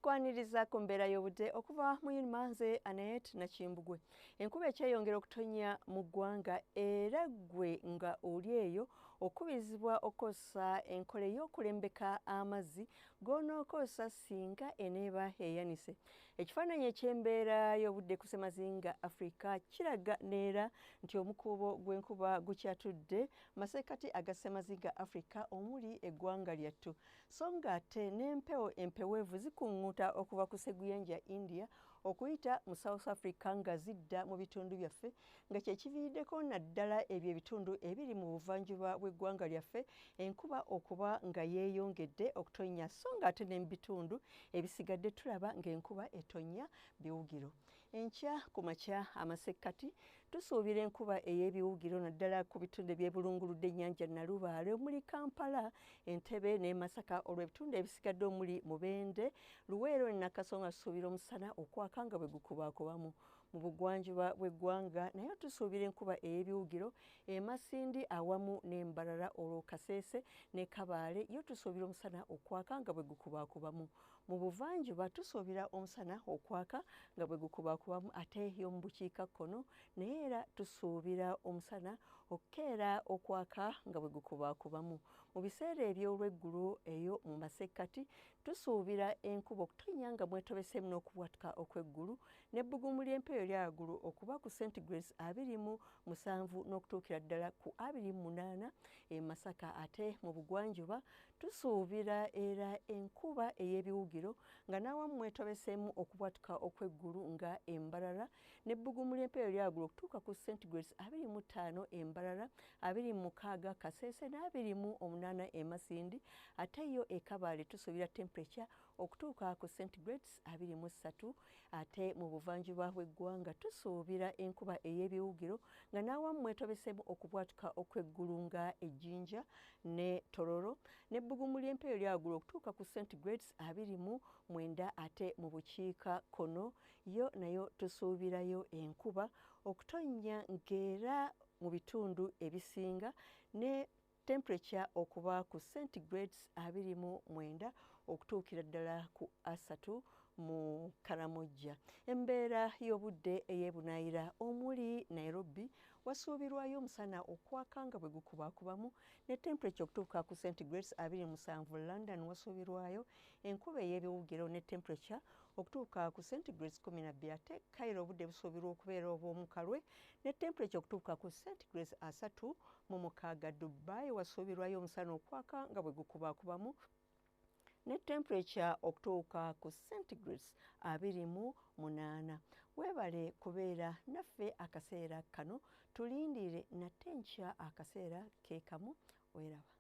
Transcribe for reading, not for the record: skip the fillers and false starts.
Tukwaniriza ku mbeera y'obudde okuva mu Yunimanze Annette Nakimbugwe. Enkuba ekyeyongera okutonnya mu ggwanga era ggwe nga oli eyo okubirizibwa okukozesa enkola ey'okulembeka amazzi g'onookozesa singa eneeba eyanise. Ekifaananyi eky'embeera y'obudde ku Ssemazinga Africa kiraga neera nti omukuubo gw'enkuba gukyatudde masekkati aga Ssemazinga Africa omuli eggwanga lyattu, so ng'ate n'empewo empeweevu zikuŋŋuuta okuva ku Sseguyanja India okuyita mu South Africa nga zidda mu bitundu byaffe nga kye kiviiriddeko naddala ebyo ebitundu ebiri mu buvanjuba bw'eggwanga lyaffe enkuba okuba nga yeeyongedde okutonnya, so ng'ate ne mu bitundu ebisigadde tulaba ng'enkuba etonnya biwugiro. Enkya ku makya amasekkati tusuubira enkuba ey'ebiwugiro naddala ku bitundu ebyebulunguludde ennyanja Nalubaale omuli Kampala, Entebbe ne Masaka, olw'ebitundu ebisigadde omuli Mubende, Luweero ne Nakasonga tusuubira omusana okwaka nga bwe gukubaakubamu. Mu bugwanjuba bw'eggwanga naye tusuubira enkuba ey'ebiwugiro e Masindi awamu n'Embarara, olwo Kasese ne Kabaale yo tusuubira omusana okwaka nga bwe gukubaakubamu. Mu buvanjuba tusuubira omusana okwaka nga bwe gukubaakubamu ate y'omu bukiikakkono naye era tusuubira omusana okukeera okwaka nga bwe gukubaakubamu. Mu biseera eby'olweggulo eyo mu masekkati tusuubira enkuba okutonnya nga mwetobeseemu n'okubwatuka okw'eggulu n'ebbugumu ly'empeewo lyagulu okuba ku centigrades 27 n'okutuukira ddala ku 28 e Masaka. Ate mu bugwanjuba tusuubira era enkuba ey'ebiwugiro nga n'awamu mwetobeseemu okubwatuka okw'eggulu nga Embarara n'ebbugumu ly'empeewo lyagulu okutuuka ku centigrades 25 Embarara, 26 Kasese n'28 e Masindi. Ate yo e Kabaale tusuubira temperature okutuuka ku centigrades 23. Ate mu buvanjuba bw'eggwanga tusuubira enkuba ey'ebiwugiro nga n'awamu mwetobeseemu okubwatuka okw'eggulu nga Ejjinja ne Tororo n'ebbugumu ly'empeewo lyagulu okutuuka ku centigrades 29. Ate mu bukiikakkono yo nayo tusuubirayo enkuba okutonnya ng'era mu bitundu ebisinga ne temperature okuba ku centigrades 29 okutuukira ddala ku 3 mu Karamoja. Embeera y'obudde ey'ebunaayira omuli Nairobi wasuubirwayo omusana okwaka nga bwe gukubaakubamu ne temperature okutuuka ku centigrades 27. London wasuubirwayo enkuba ey'ebiwugiro ne temperature okutuuka ku centigrades 12. Ate Cairo obudde busuubirwa okubeera obw'omukalwe ne temperature okutuuka ku centigrades 36. Dubai wasuubirwayo omusana okwaka nga bwe gukubaakubamu ne temperature okutuuka ku centigrades 28. Weebale kubeera naffe akaseera kano, tulindiire nate nkya akaseera ke kamu. Weeraba.